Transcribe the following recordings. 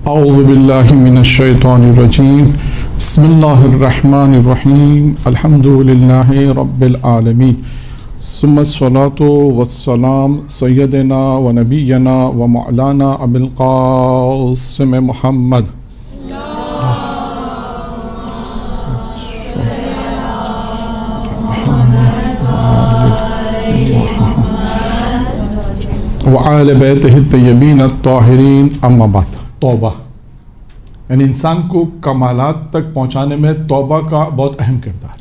اعوذ باللہ من الشیطان الرجیم بسم اللہ الرحمن الرحیم الحمد للہ رب العالمین ثم الصلاة والسلام سیدنا و نبینا و مولانا ابی القاسم محمد وآل بیتہ الطیبین الطاہرین اما بعد۔ توبہ یعنی انسان کو کمالات تک پہنچانے میں توبہ کا بہت اہم کردار ہے،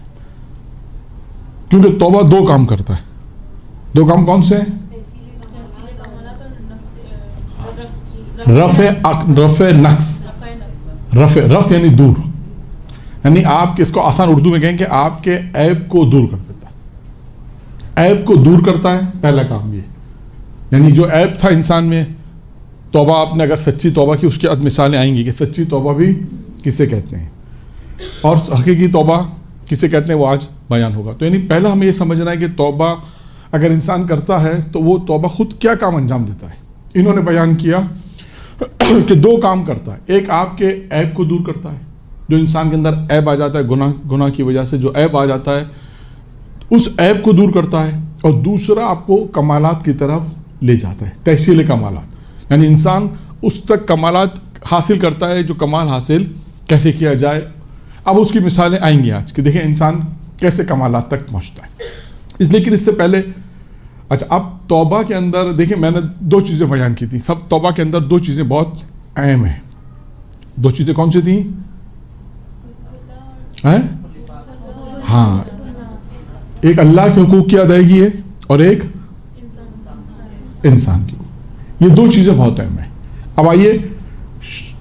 کیونکہ توبہ دو کام کرتا ہے۔ دو کام کون سے ہیں؟ رفع نقص، رفع یعنی دور، یعنی آپ اس کو آسان اردو میں کہیں کہ آپ کے عیب کو دور کر دیتا ہے۔ عیب کو دور کرتا ہے پہلا کام یہ، یعنی جو عیب تھا انسان میں، توبہ آپ نے اگر سچی توبہ کی، اس کے بعد مثالیں آئیں گی کہ سچی توبہ بھی کسے کہتے ہیں اور حقیقی توبہ کسے کہتے ہیں، وہ آج بیان ہوگا۔ تو یعنی پہلا ہمیں یہ سمجھنا ہے کہ توبہ اگر انسان کرتا ہے تو وہ توبہ خود کیا کام انجام دیتا ہے۔ انہوں نے بیان کیا کہ دو کام کرتا ہے، ایک آپ کے عیب کو دور کرتا ہے، جو انسان کے اندر عیب آ جاتا ہے گناہ کی وجہ سے جو عیب آ جاتا ہے اس عیب کو دور کرتا ہے، اور دوسرا آپ کو کمالات کی طرف لے جاتا ہے، تحصیل کمالات، یعنی انسان اس تک کمالات حاصل کرتا ہے جو کمال حاصل کیسے کیا جائے۔ اب اس کی مثالیں آئیں گی آج کہ دیکھیں انسان کیسے کمالات تک پہنچتا ہے۔ لیکن اس سے پہلے اچھا، اب توبہ کے اندر دیکھیں میں نے دو چیزیں بیان کی تھیں، سب توبہ کے اندر دو چیزیں بہت اہم ہیں۔ دو چیزیں کون سی تھیں؟ ہاں، ایک اللہ کے حقوق کی ادائیگی ہے اور ایک انسان کی۔ یہ دو چیزیں بہت اہم ہیں۔ اب آئیے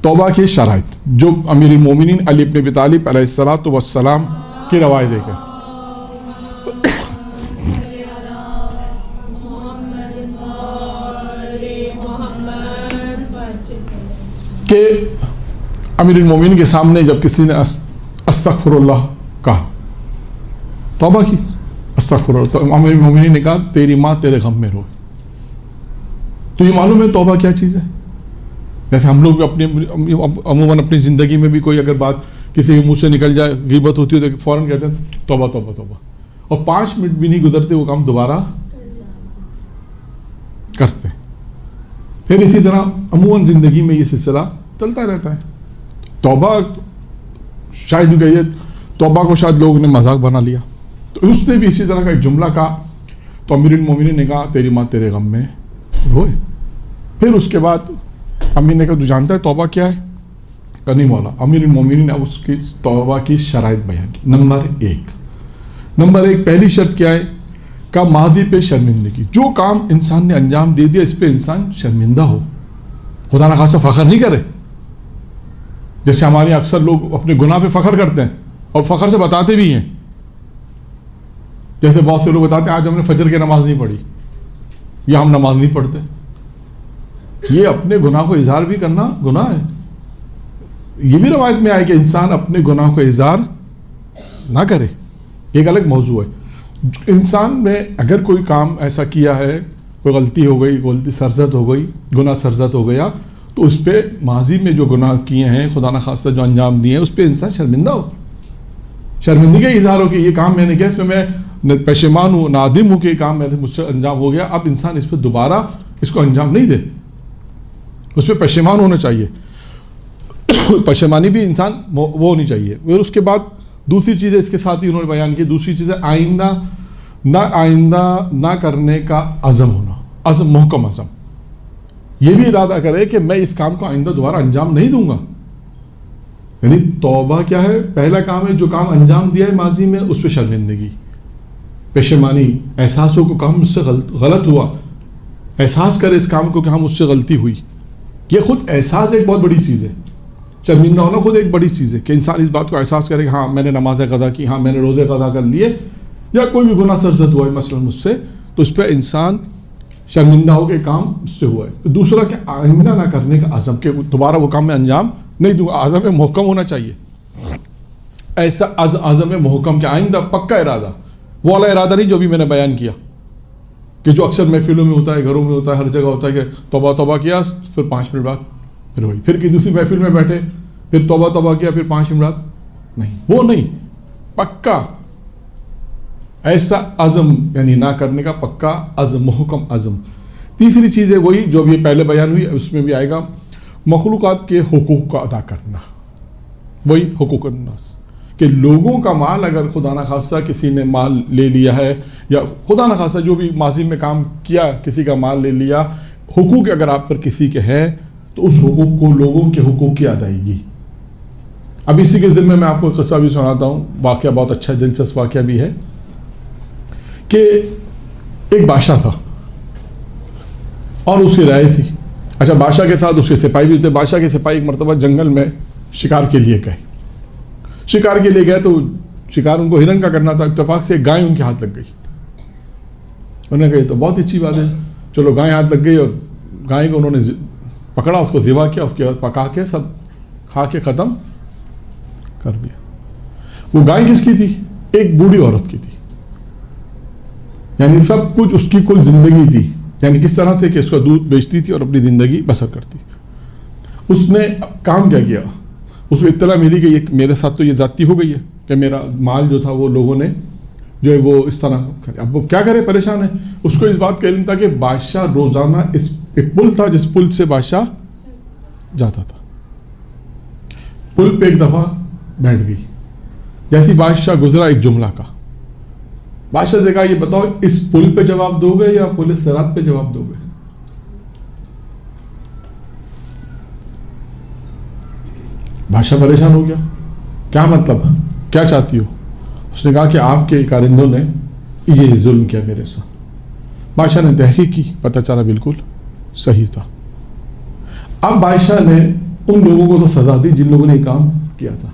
توبہ کی شرائط جو امیر المومنین علی بن ابی طالب علیہ الصلوۃ والسلام کی روایت ہے کہ امیر المومنین کے سامنے جب کسی نے استغفر اللہ کہا، توبہ کی، استغفر اللہ، تو امیر المومنین نے کہا تیری ماں تیرے غم میں روئے۔ تو یہ معلوم ہے توبہ کیا چیز ہے؟ جیسے ہم لوگ عموماً اپنی زندگی میں بھی کوئی اگر بات کسی کے منہ سے نکل جائے، غیبت ہوتی ہے تو فوراً کہتے ہیں توبہ توبہ توبہ، اور 5 منٹ بھی نہیں گزرتے وہ کام دوبارہ کرتے۔ پھر اسی طرح عموماً زندگی میں یہ سلسلہ چلتا رہتا ہے۔ توبہ شاید کہیے توبہ کو شاید لوگوں نے مذاق بنا لیا، تو اس نے بھی اسی طرح کا ایک جملہ کہا، تو امیر المومنین نے کہا تیری ماں تیرے غم میں روئے۔ پھر اس کے بعد امیر نے کہا تو جانتا ہے توبہ کیا ہے؟ کہ نہیں مولا۔ امیر المومنین نے اس کی توبہ کی شرائط بیان کی۔ نمبر ایک پہلی شرط کیا ہے؟ کہ ماضی پہ شرمندگی، جو کام انسان نے انجام دے دیا اس پہ انسان شرمندہ ہو، خدا نخواستہ فخر نہیں کرے۔ جیسے ہمارے اکثر لوگ اپنے گناہ پہ فخر کرتے ہیں اور فخر سے بتاتے بھی ہیں، جیسے بہت سے لوگ بتاتے ہیں آج ہم نے فجر کی نماز نہیں پڑھی یا ہم نماز نہیں پڑھتے۔ یہ اپنے گناہ کو اظہار بھی کرنا گناہ ہے۔ یہ بھی روایت میں آئے کہ انسان اپنے گناہ کو اظہار نہ کرے، ایک الگ موضوع ہے۔ انسان نے اگر کوئی کام ایسا کیا ہے، کوئی غلطی ہو گئی، غلطی سرزد ہو گئی، گناہ سرزد ہو گیا، تو اس پہ ماضی میں جو گناہ کیے ہیں، خدا نخواستہ جو انجام دیے ہیں، اس پہ انسان شرمندہ ہو، شرمندگی کا اظہار ہو کہ یہ کام میں نے کیا، اس پہ میں پشیمان ہوں، نادم ہوں کہ یہ کام مجھ سے انجام ہو گیا، اب انسان اس پہ دوبارہ اس کو انجام نہیں دے، اس پہ پشیمان ہونا چاہیے۔ پشیمانی بھی انسان وہ ہونی چاہیے۔ پھر اس کے بعد دوسری چیز ہے، اس کے ساتھ ہی انہوں نے بیان کی، دوسری چیز ہے آئندہ نہ کرنے کا عزم ہونا، عزم، محکم عزم، یہ بھی ارادہ کرے کہ میں اس کام کو آئندہ دوبارہ انجام نہیں دوں گا۔ یعنی توبہ کیا ہے؟ پہلا کام ہے جو کام انجام دیا ہے ماضی میں اس پہ شرمندگی، پشیمانی، احساس ہو کہ کام مجھ سے غلط ہوا، احساس کرے اس کام کو کہ ہاں مجھ سے غلطی ہوئی۔ یہ خود احساس ایک بہت بڑی چیز ہے، شرمندہ ہونا خود ایک بڑی چیز ہے کہ انسان اس بات کو احساس کرے کہ ہاں میں نے نماز قضا کی، ہاں میں نے روزے قضا کر لیے، یا کوئی بھی گناہ سرزد ہوا ہے مثلا مجھ سے، تو اس پہ انسان شرمندہ ہو کہ کام اس سے ہوا ہے۔ دوسرا کہ آئندہ نہ کرنے کا عزم، کہ دوبارہ وہ کام میں انجام نہیں دوں گا، عزم محکم ہونا چاہیے، ایسا عزم محکم کہ آئندہ پکا ارادہ، وہ والا ارادہ نہیں جو بھی میں نے بیان کیا کہ جو اکثر محفلوں میں ہوتا ہے، گھروں میں ہوتا ہے، ہر جگہ ہوتا ہے کہ توبہ توبہ کیا، پھر 5 منٹ بعد پھر وہی پھر کہ دوسری محفل میں بیٹھے پھر توبہ کیا پھر 5 امرات نہیں، وہ نہیں، پکا ایسا عزم یعنی نہ کرنے کا پکا عزم، محکم عزم۔ تیسری چیز ہے وہی جو بھی پہلے بیان ہوئی، اس میں بھی آئے گا مخلوقات کے حقوق کا ادا کرنا، وہی حقوق الناس، کہ لوگوں کا مال اگر خدا نخواستہ کسی نے مال لے لیا ہے یا خدا نخواستہ جو بھی ماضی میں کام کیا کسی کا مال لے لیا، حقوق اگر آپ پر کسی کے ہیں تو اس حقوق کو لوگوں کے حقوق کی ادائیگی۔ اب اسی کے ذمہ میں آپ کو ایک قصہ بھی سناتا ہوں، واقعہ بہت اچھا دلچسپ واقعہ بھی ہے کہ ایک بادشاہ تھا اور اس کی رائے تھی، اچھا بادشاہ کے ساتھ اس کے سپاہی بھی تھے۔ بادشاہ کے سپاہی ایک مرتبہ جنگل میں شکار کے لیے گئے، شکار کے لیے گئے تو شکار ان کو ہرن کا کرنا تھا، اتفاق سے گائے ان کے ہاتھ لگ گئی۔ انہوں نے کہا یہ تو بہت اچھی بات ہے، چلو گائے ہاتھ لگ گئی اور گائے کو انہوں نے پکڑا، اس کو ذبح کیا، اس کے بعد پکا کے سب کھا کے ختم کر دیا۔ وہ گائے کس کی تھی؟ ایک بوڑھی عورت کی تھی، یعنی سب کچھ اس کی کل زندگی تھی، یعنی کس طرح سے کہ اس کا دودھ بیچتی تھی اور اپنی زندگی بسر کرتی تھی۔ اس نے کام کیا کیا، اس کو اطلاع ملی کہ یہ میرے ساتھ تو یہ زیادتی ہو گئی ہے کہ میرا مال جو تھا وہ لوگوں نے جو ہے وہ اس طرح کرے، اب وہ کیا کرے، پریشان ہے۔ اس کو اس بات کا علم تھا کہ بادشاہ روزانہ اس ایک پل تھا جس پل سے بادشاہ جاتا تھا، پل پہ ایک دفعہ بیٹھ گئی، جیسی بادشاہ گزرا ایک جملہ کا، بادشاہ سے کہا یہ بتاؤ اس پل پہ جواب دو گے یا پل صراط پہ جواب دو گے؟ بادشاہ پریشان ہو گیا، کیا مطلب، کیا چاہتی ہو؟ اس نے کہا کہ آپ کے کارندوں نے یہ ظلم کیا میرے ساتھ۔ بادشاہ نے تحقیق کی، پتہ چلا بالکل صحیح تھا۔ اب بادشاہ نے ان لوگوں کو تو سزا دی جن لوگوں نے کام کیا تھا۔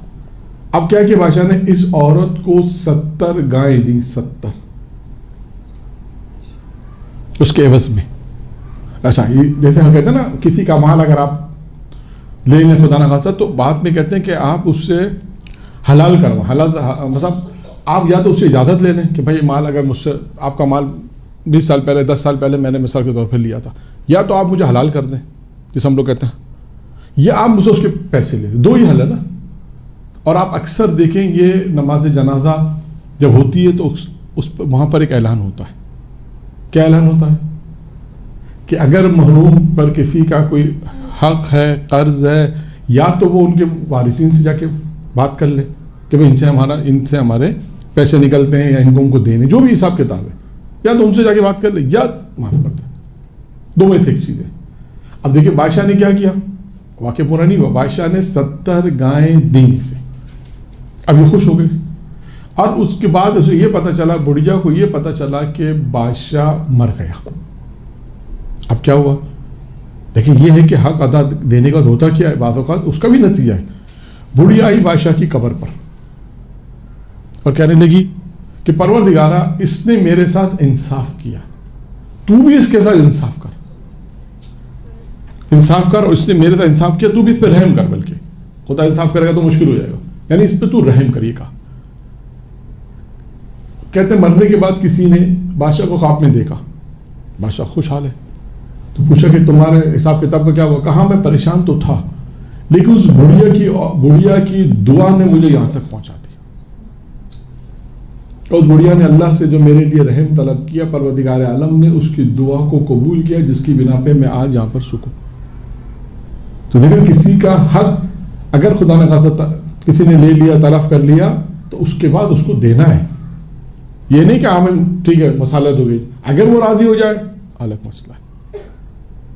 اب کیا کہ بادشاہ نے اس عورت کو 70 گائیں دی، 70 اس کے عوض میں۔ ایسا جیسے ہم کہتے ہیں نا کسی کا مال اگر آپ لے لیں خدا نخواستہ تو بعد میں کہتے ہیں کہ آپ اس سے حلال کروا، حلال مطلب آپ یا تو اس سے اجازت لے لیں کہ بھائی مال اگر مجھ سے آپ کا مال 20 سال پہلے 10 سال پہلے میں نے مثال کے طور پر لیا تھا، یا تو آپ مجھے حلال کر دیں جسے ہم لوگ کہتے ہیں، یا آپ مجھ سے اس کے پیسے لے لیں، دو ہی حل ہے نا۔ اور آپ اکثر دیکھیں گے نماز جنازہ جب ہوتی ہے تو وہاں پر ایک اعلان ہوتا ہے، کیا اعلان ہوتا ہے کہ اگر محروم پر کسی کا کوئی حق ہے، قرض ہے، یا تو وہ ان کے وارثین سے جا کے بات کر لے کہ بھائی ان سے ہمارے پیسے نکلتے ہیں یا ان کو دینے، جو بھی حساب کتاب ہے، یا تو ان سے جا کے بات کر لے یا معاف کر دے، دو میں سے ایک چیز ہے۔ اب دیکھیں بادشاہ نے کیا کیا، واقعہ پورا نہیں ہوا، بادشاہ نے 70 گائیں دیں سے، اب یہ خوش ہو گئی۔ اور اس کے بعد اسے یہ پتہ چلا، بڑھیا کو یہ پتہ چلا کہ بادشاہ مر گیا۔ اب کیا ہوا، لیکن یہ ہے کہ حق ادا دینے کا ہوتا کیا ہے، بعض اوقات اس کا بھی نتیجہ ہے۔ بڑھیا آئی بادشاہ کی قبر پر اور کہنے لگی کہ پروردگارہ اس نے میرے ساتھ انصاف کیا، تو بھی اس کے ساتھ انصاف کر، انصاف کر، اور اس نے میرے ساتھ انصاف کیا، تو بھی اس پہ رحم کر، بلکہ خدا انصاف کرے گا تو مشکل ہو جائے گا، یعنی اس پہ تو رحم کریے گا۔ کہتے ہیں مرنے کے بعد کسی نے بادشاہ کو خواب میں دیکھا، بادشاہ خوشحال ہے، تو پوچھا کہ تمہارے حساب کتاب کا کیا ہوا؟ کہا میں پریشان تو تھا لیکن اس بڑھیا کی دعا نے مجھے یہاں تک پہنچا دی، اور اس بڑھیا نے اللہ سے جو میرے لیے رحم طلب کیا، پروردگار عالم نے اس کی دعا کو قبول کیا، جس کی بنا پہ میں آج یہاں پر سکوں۔ تو دیکھیں کسی کا حق اگر خدا نے خاصا کسی نے لے لیا، تلف کر لیا، تو اس کے بعد اس کو دینا ہے، یہ نہیں کہ آمن ٹھیک ہے مسالت ہو گئی، اگر وہ راضی ہو جائے الگ مسئلہ ہے۔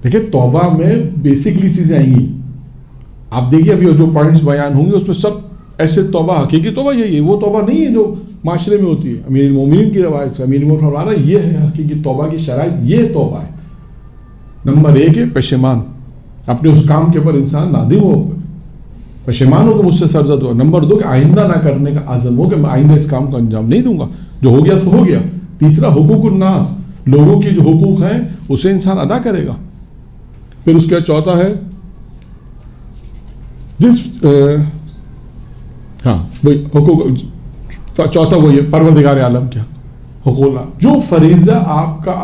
دیکھیں توبہ میں بیسکلی چیزیں آئیں گی، آپ دیکھیے ابھی جو پوائنٹس بیان ہوں گے اس میں سب ایسے توبہ، حقیقی توبہ یہی ہے، وہ توبہ نہیں ہے جو معاشرے میں ہوتی ہے۔ امیر المومنین کی روایت سے امیر المومنین فرما رہا ہے یہ ہے حقیقی توبہ کی شرائط، یہ توبہ ہے۔ نمبر 1 ہے پشیمان، اپنے اس کام کے اوپر انسان نادم ہو، پشیمان ہو کہ مجھ سے سرزد ہوا۔ نمبر 2 کہ آئندہ نہ کرنے کا عزم ہو کہ میں آئندہ اس کام کو انجام نہیں دوں گا، جو ہو گیا سو ہو گیا۔ تیسرا حقوق الناس، لوگوں کے جو حقوق ہیں اسے انسان ادا کرے گا۔ پھر اس کا چوتھا ہے چوتھا وہ یہ پروردگار عالم کیا حقوق، جو فریضہ آپ کا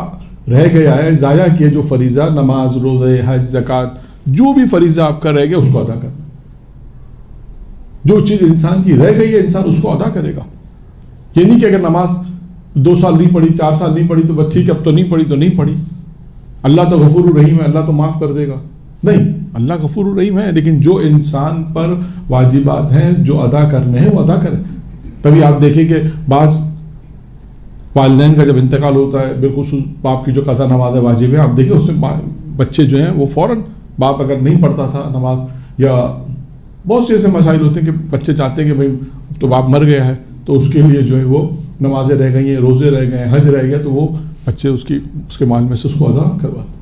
رہ گیا ہے، ضائع کیے جو فریضہ، نماز، روزے، حج، زکوٰۃ، جو بھی فریضہ آپ کا رہ گیا اس کو ادا کرنا. جو چیز انسان کی رہ گئی ہے انسان اس کو ادا کرے گا. یہ نہیں کہ اگر نماز 2 سال نہیں پڑھی 4 سال نہیں پڑھی تو بس ٹھیک ہے اب تو نہیں پڑھی تو نہیں پڑھی, اللہ تو غفور الرحیم ہے, اللہ تو معاف کر دے گا. نہیں, اللہ غفور الرحیم ہے, لیکن جو انسان پر واجبات ہیں جو ادا کرنے ہیں وہ ادا کریں. تبھی آپ دیکھیں کہ بعض والدین کا جب انتقال ہوتا ہے, بالخصوص باپ کی جو قضا نماز واجب ہے, آپ دیکھیں اس میں بچے جو ہیں وہ فوراً, باپ اگر نہیں پڑھتا تھا نماز یا بہت سے ایسے مسائل ہوتے ہیں کہ بچے چاہتے ہیں کہ بھائی تو باپ مر گیا ہے تو اس کے لیے جو ہے وہ نمازیں رہ گئی ہیں, روزے رہ گئے ہیں, حج رہ گیا, تو وہ بچے اس کے مال میں سے اس کو ادا کرواتے.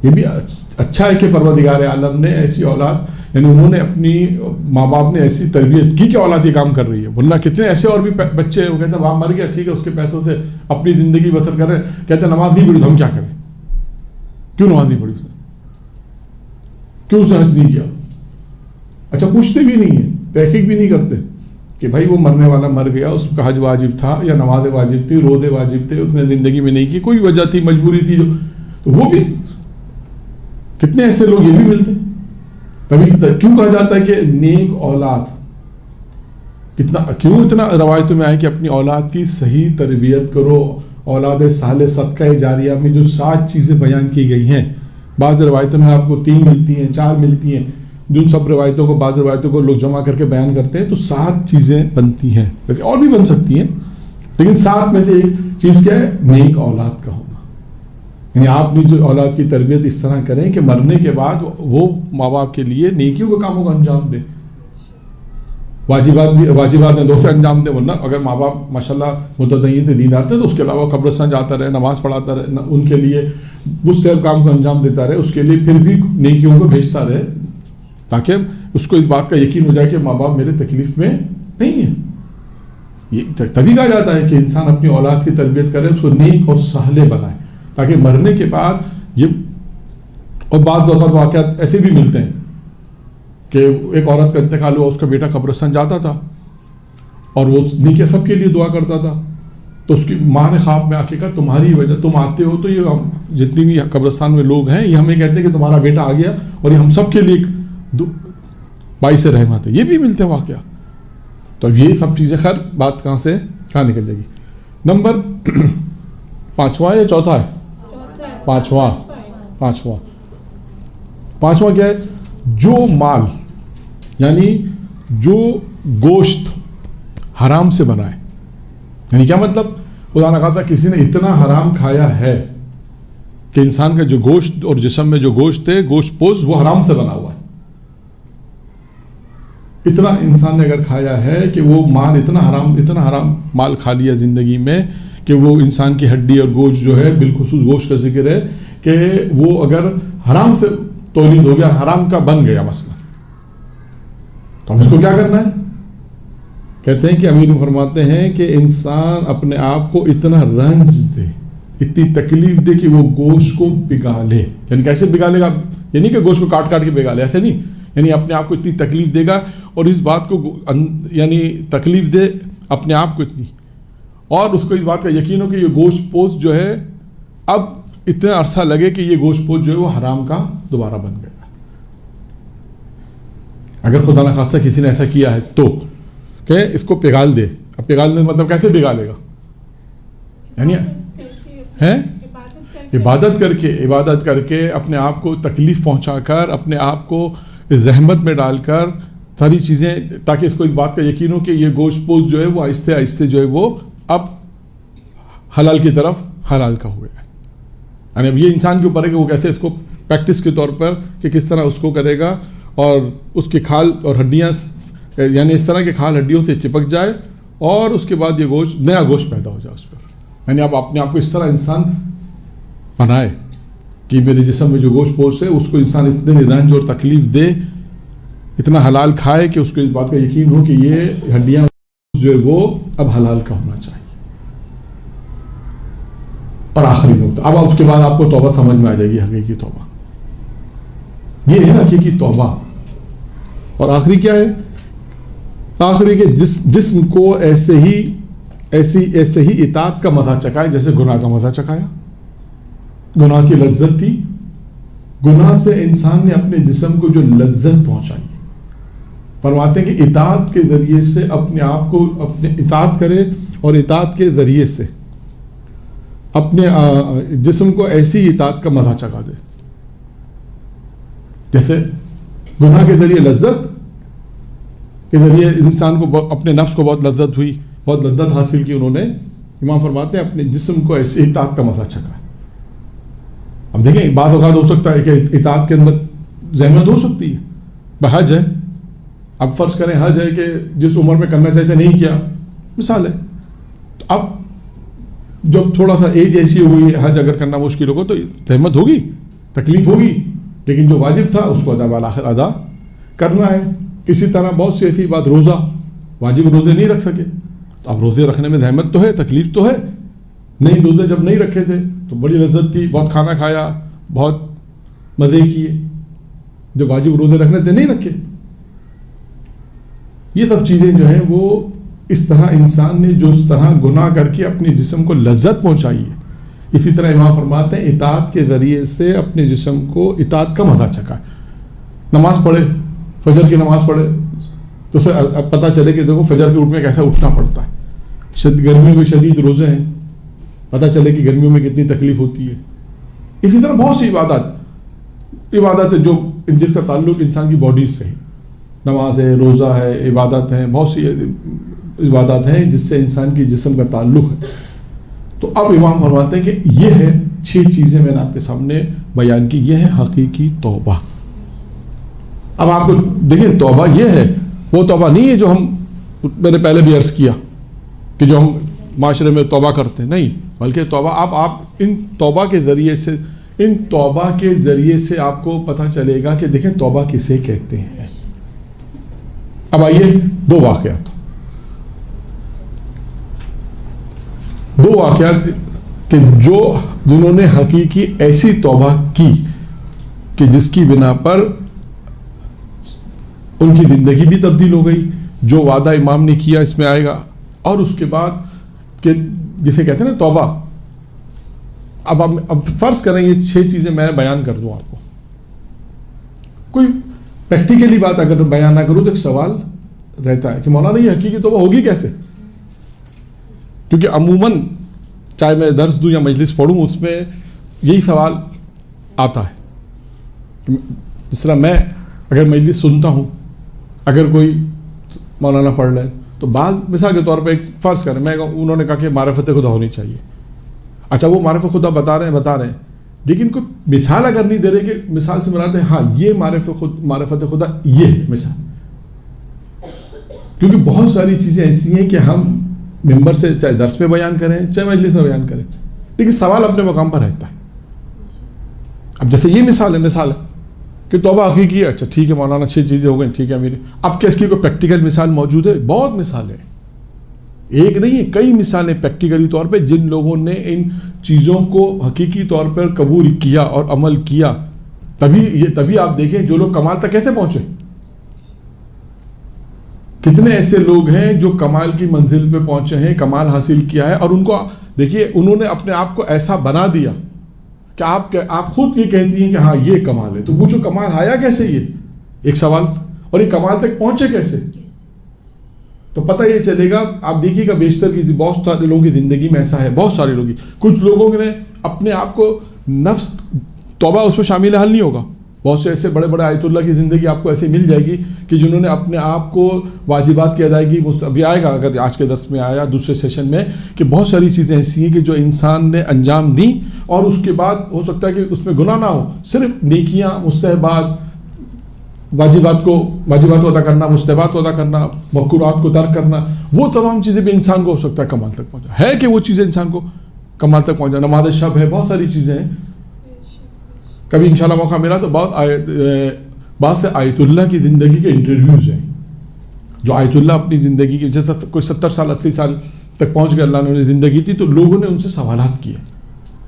یہ بھی اچھا ہے کہ پروردگار عالم نے ایسی اولاد, یعنی انہوں نے اپنی ماں باپ نے ایسی تربیت کی کہ اولاد یہ کام کر رہی ہے. ورنہ کتنے ایسے اور بھی بچے ہیں وہ کہتے ہیں باپ مر گیا ٹھیک ہے اس کے پیسوں سے اپنی زندگی بسر کر رہے ہیں, کہتے ہیں نماز نہیں پڑھی تو ہم کیا کریں, کیوں نماز نہیں پڑھی اس نے, کیوں اس نے حج نہیں کیا. اچھا پوچھتے بھی نہیں ہیں, تحقیق بھی نہیں کرتے کہ بھائی وہ مرنے والا مر گیا, اس کا حج واجب تھا یا نماز واجب تھی, روزے واجب تھے, اس نے زندگی میں نہیں کی, کوئی وجہ تھی, مجبوری تھی جو, تو وہ بھی کتنے ایسے لوگ یہ بھی ملتے ہیں. تبھی کیوں کہا جاتا ہے کہ نیک اولاد, کیوں اتنا روایتوں میں آئے کہ اپنی اولاد کی صحیح تربیت کرو. اولاد صالح صدقہ جاریہ میں جو 7 چیزیں بیان کی گئی ہیں, بعض روایتوں میں آپ کو 3 ملتی ہیں, 4 ملتی ہیں, جن سب روایتوں کو بعض روایتوں کو لوگ جمع کر کے بیان کرتے ہیں تو 7 چیزیں بنتی ہیں. ویسے اور بھی بن سکتی ہیں لیکن 7 میں سے ایک چیز کیا ہے, نیک اولاد کا ہونا. یعنی آپ نے جو اولاد کی تربیت اس طرح کریں کہ مرنے کے بعد وہ ماں باپ کے لیے نیکیوں کے کاموں کا انجام دیں, واجبات میں 2 سے انجام دیں. ورنہ اگر ماں باپ ماشاءاللہ متدین تھے, دیندار تھے, تو اس کے علاوہ قبرستان جاتا رہے, نماز پڑھاتا رہے, ان کے لیے اس سے کام کو انجام دیتا رہے, اس کے لیے پھر بھی نیکیوں کو بھیجتا رہے, تاکہ اس کو اس بات کا یقین ہو جائے کہ ماں باپ میرے تکلیف میں نہیں ہے. یہ تبھی کہا جاتا ہے کہ انسان اپنی اولاد کی تربیت کرے, اس کو نیک اور صالح بنائے, تاکہ مرنے کے بعد یہ. اور بعض وقت واقعات ایسے بھی ملتے ہیں کہ ایک عورت کا انتقال ہوا, اس کا بیٹا قبرستان جاتا تھا اور وہ نیکی سب کے لیے دعا کرتا تھا, تو اس کی ماں نے خواب میں آ کے کہا تمہاری وجہ تم آتے ہو تو یہ ہم جتنی بھی قبرستان میں لوگ ہیں یہ ہمیں کہتے ہیں کہ تمہارا بیٹا آ گیا اور یہ ہم سب کے لیے باعث رحمت ہے. یہ بھی ملتے ہیں واقعہ. تو یہ سب چیزیں خیر بات کہاں نکل جائے گی. نمبر 5واں یا چوتھا ہے, 5واں کیا ہے, جو مال یعنی جو گوشت حرام سے بنا ہے. یعنی کیا مطلب, خدا نخواستہ کسی نے اتنا حرام کھایا ہے کہ انسان کا جو گوشت اور جسم میں جو گوشت ہے, گوشت پوش, وہ حرام سے بنا ہوا ہے. اتنا انسان نے اگر کھایا ہے کہ وہ مال اتنا حرام مال کھا لیا زندگی میں کہ وہ انسان کی ہڈی اور گوشت جو ہے, بالخصوص گوشت کا ذکر ہے کہ وہ اگر حرام سے تولید ہو گیا, حرام کا بن گیا مسئلہ, تو ہم اس کو کیا کرنا ہے. کہتے ہیں کہ امیر فرماتے ہیں کہ انسان اپنے آپ کو اتنا رنج دے, اتنی تکلیف دے کہ وہ گوشت کو بگا لے. یعنی کیسے بگا لے گا, یعنی کہ گوشت کو کاٹ کے بگا لے, ایسے نہیں, یعنی اپنے آپ کو اتنی تکلیف دے گا اور اس بات کو یعنی تکلیف دے اپنے آپ کو اتنی, اور اس کو اس بات کا یقین ہو کہ یہ گوشت پوش جو ہے اب اتنا عرصہ لگے کہ یہ گوشت پوش جو ہے وہ حرام کا دوبارہ بن گیا. اگر خدا نخواستہ کسی نے ایسا کیا ہے تو کہ اس کو پگھال دے. اب پگھال دے مطلب کیسے پگھالے گا, یعنی عبادت کر کے اپنے آپ کو تکلیف پہنچا کر, اپنے آپ کو زحمت میں ڈال کر ساری چیزیں, تاکہ اس کو اس بات کا یقین ہو کہ یہ گوشت پوش جو ہے وہ آہستہ آہستہ جو ہے وہ اب حلال کی طرف حلال کا ہوا ہے. یعنی اب یہ انسان کے اوپر ہے کہ وہ کیسے اس کو پریکٹس کے طور پر کہ کس طرح اس کو کرے گا, اور اس کی کھال اور ہڈیاں یعنی اس طرح کے کھال ہڈیوں سے چپک جائے اور اس کے بعد یہ گوشت نیا گوشت پیدا ہو جائے اس پر. یعنی اب اپنے آپ کو اس طرح انسان بنائے کہ میرے جسم میں جو گوشت پوش ہے اس کو انسان اتنے رنج اور تکلیف دے, اتنا حلال کھائے کہ اس کو اس بات کا یقین ہو کہ یہ ہڈیاں جو ہے وہ اب حلال کا ہونا چاہیے. اور آخری نقطہ, اب اس کے بعد آپ کو توبہ سمجھ میں آ جائے گی, حقیقی توبہ. یہ ہے حقیقی توبہ. اور آخری کیا ہے, آخری کہ جسم کو ایسے ہی اطاعت کا مزہ چکھائے جیسے گناہ کا مزہ چکھایا. گناہ کی لذت تھی, گناہ سے انسان نے اپنے جسم کو جو لذت پہنچائی، فرماتے ہیں کہ اطاعت کے ذریعے سے اپنے آپ کو اپنے اطاعت کرے اور اطاعت کے ذریعے سے اپنے جسم کو ایسی اطاعت کا مزہ چکھا دے. جیسے گناہ کے ذریعے لذت کے ذریعے انسان کو اپنے نفس کو بہت لذت ہوئی، بہت لذت حاصل کی انہوں نے. امام فرماتے ہیں اپنے جسم کو ایسی اطاعت کا مزہ چکھا. اب دیکھیں بعض اوقات ہو سکتا ہے کہ اطاعت کے اندر زحمت ہو سکتی ہے. بحج ہے، اب فرض کریں حج ہے کہ جس عمر میں کرنا چاہتے نہیں کیا، مثال ہے. تو اب جب تھوڑا سا ایج ایسی ہوئی حج اگر کرنا مشکل ہوگا تو زحمت ہوگی، تکلیف ہوگی، لیکن جو واجب تھا اس کو ادا بالآخر ادا کرنا ہے. کسی طرح بہت سی ایسی بات، روزہ واجب روزے نہیں رکھ سکے، تو اب روزے رکھنے میں زحمت تو ہے، تکلیف تو ہے. نہیں روزے جب نہیں رکھے تھے تو بڑی لذت تھی، بہت کھانا کھایا، بہت مزے کیے. جب واجب روزے رکھنے تھے نہیں رکھے. یہ سب چیزیں جو ہیں وہ اس طرح انسان نے جو اس طرح گناہ کر کے اپنے جسم کو لذت پہنچائی ہے، اسی طرح امام فرماتے ہیں اطاعت کے ذریعے سے اپنے جسم کو اطاعت کا مزہ چکھا. نماز پڑھے، فجر کی نماز پڑھے تو اب پتہ چلے کہ دیکھو فجر کے اٹھنے کیسا اٹھنا پڑتا ہے. گرمیوں میں شدید روزے ہیں، پتہ چلے کہ گرمیوں میں کتنی تکلیف ہوتی ہے. اسی طرح بہت سی عبادت ہے جو جس کا تعلق انسان کی باڈی سے ہے. نماز ہے، روزہ ہے، عبادت ہیں، بہت سی عبادات ہیں جس سے انسان کی جسم کا تعلق ہے. تو اب امام فرماتے ہیں کہ یہ ہے 6 چیزیں میں نے آپ کے سامنے بیان کی. یہ ہے حقیقی توبہ. اب آپ کو دیکھیں توبہ یہ ہے، وہ توبہ نہیں ہے جو میں نے پہلے بھی عرض کیا کہ جو ہم معاشرے میں توبہ کرتے ہیں، نہیں، بلکہ توبہ آپ ان توبہ کے ذریعے سے آپ کو پتہ چلے گا کہ دیکھیں توبہ کسے کہتے ہیں. اب آئیے دو واقعات کہ جنہوں نے حقیقی ایسی توبہ کی کہ جس کی بنا پر ان کی زندگی بھی تبدیل ہو گئی. جو وعدہ امام نے کیا اس میں آئے گا. اور اس کے بعد کہ جسے کہتے ہیں نا توبہ. اب فرض کریں یہ 6 چیزیں میں بیان کر دوں آپ کو. کوئی پریکٹیکلی بات اگر بیان نہ کروں تو ایک سوال رہتا ہے کہ مولانا یہ حقیقی توبہ ہوگی کیسے؟ کیونکہ عموماً چاہے میں درس دوں یا مجلس پڑھوں اس میں یہی سوال آتا ہے. جس طرح میں اگر مجلس سنتا ہوں، اگر کوئی مولانا پڑھ لے تو بعض مثال کے طور پہ ایک فرض کریں انہوں نے کہا کہ معرفت خدا ہونی چاہیے. اچھا وہ معرفت خدا بتا رہے ہیں لیکن کوئی مثال اگر نہیں دے رہے کہ مثال سے مراد ہے ہاں یہ معرفت خدا یہ ہے مثال. کیونکہ بہت ساری چیزیں ایسی ہیں کہ ہم ممبر سے چاہے درس میں بیان کریں چاہے مجلس میں بیان کریں، لیکن سوال اپنے مقام پر رہتا ہے. اب جیسے یہ مثال ہے کہ توبہ حقیقی ہے. اچھا ٹھیک ہے مولانا 6 چیزیں ہو گئی، ٹھیک ہے میری. اب کیا اس کی کوئی پریکٹیکل مثال موجود ہے؟ بہت مثالیں، ایک نہیں ہے، کئی مثالیں پریکٹیکلی طور پہ جن لوگوں نے ان چیزوں کو حقیقی طور پر قبول کیا اور عمل کیا. تبھی آپ دیکھیں جو لوگ کمال تک کیسے پہنچے. کتنے ایسے لوگ ہیں جو کمال کی منزل پہ پہنچے ہیں، کمال حاصل کیا ہے، اور ان کو دیکھیے انہوں نے اپنے آپ کو ایسا بنا دیا کہ آپ خود یہ کہتی ہیں کہ ہاں یہ کمال ہے. تو پوچھو کمال آیا کیسے؟ یہ ایک سوال. اور یہ کمال تک پہنچے کیسے؟ تو پتہ یہ چلے گا. آپ دیکھیے گا بیشتر کی بہت سارے لوگوں کی زندگی میں ایسا ہے، بہت سارے لوگ. کچھ لوگوں نے اپنے آپ کو نفس توبہ اس میں شامل حل نہیں ہوگا. بہت سے ایسے بڑے آیت اللہ کی زندگی آپ کو ایسے مل جائے گی کہ جنہوں نے اپنے آپ کو واجبات کی ادائیگی، ابھی آئے گا اگر آج کے درس میں آیا دوسرے سیشن میں، کہ بہت ساری چیزیں ایسی ہیں کہ جو انسان نے انجام دیں اور اس کے بعد ہو سکتا ہے کہ اس میں گناہ نہ ہو، صرف نیکیاں، مستحبات، واجبات کو ادا کرنا، مستحبات کو ادا کرنا، مکروہات کو ترک کرنا، وہ تمام چیزیں بھی انسان کو ہو سکتا ہے کمال تک پہنچا ہے کہ وہ چیزیں انسان کو کمال تک پہنچا. نماز شب ہے، بہت ساری چیزیں ہیں. کبھی انشاءاللہ موقع ملا تو بعض سے آیت اللہ کی زندگی کے انٹرویوز ہیں جو آیت اللہ اپنی زندگی کی، جیسے کوئی 70 سال 80 سال تک پہنچ گئے اللہ نے زندگی تھی، تو لوگوں نے ان سے سوالات کیے.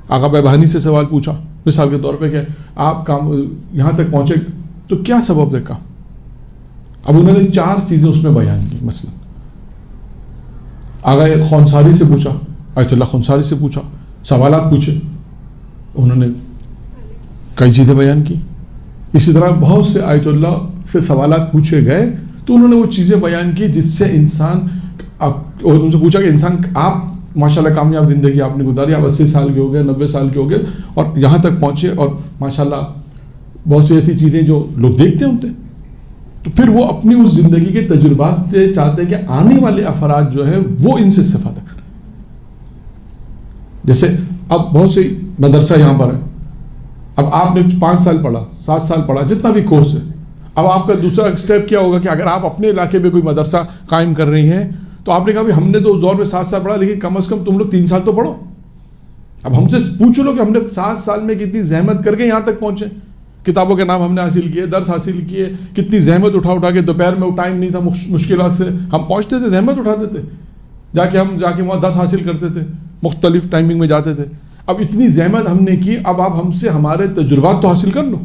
آقا بہانی سے سوال پوچھا مثال کے طور پہ کہ آپ یہاں تک پہنچے تو کیا سبب دیکھا. اب انہوں نے 4 چیزیں اس میں بیان کی. مثلا آقا خونساری سے پوچھا، آیت اللہ خونساری سے پوچھا، سوالات پوچھے، انہوں نے کئی چیزیں بیان کی. اسی طرح بہت سے آیت اللہ سے سوالات پوچھے گئے تو انہوں نے وہ چیزیں بیان کی جس سے انسان, اور ان سے پوچھا کہ انسان آپ ماشاءاللہ کامیاب زندگی آپ نے گزاری, آپ 80 سال کے ہو گئے, 90 سال کے ہو گئے اور یہاں تک پہنچے, اور ماشاءاللہ بہت سی ایسی چیزیں جو لوگ دیکھتے ہوتے, تو پھر وہ اپنی اس زندگی کے تجربات سے چاہتے ہیں کہ آنے والے افراد جو ہیں وہ ان سے استفادہ کریں. جیسے اب بہت سی مدرسہ یہاں پر ہے, اب آپ نے 5 سال پڑھا, 7 سال پڑھا, جتنا بھی کورس ہے, اب آپ کا دوسرا اسٹیپ کیا ہوگا کہ اگر آپ اپنے علاقے میں کوئی مدرسہ قائم کر رہی ہیں تو آپ نے کہا بھی ہم نے تو اس دور میں 7 سال پڑھا, لیکن کم از کم تم لوگ 3 سال تو پڑھو. اب ہم سے پوچھ لو کہ ہم نے 7 سال میں کتنی زحمت کر کے یہاں تک پہنچے, کتابوں کے نام ہم نے حاصل کیے, درس حاصل کیے, کتنی زحمت اٹھا کے, دوپہر میں وہ ٹائم نہیں تھا, مشکلات سے ہم پہنچتے تھے, زحمت اٹھاتے تھے, جا کے وہاں درس حاصل کرتے تھے, مختلف ٹائمنگ میں جاتے تھے. اب اتنی زحمت ہم نے کی, اب آپ ہم سے ہمارے تجربات تو حاصل کر لو.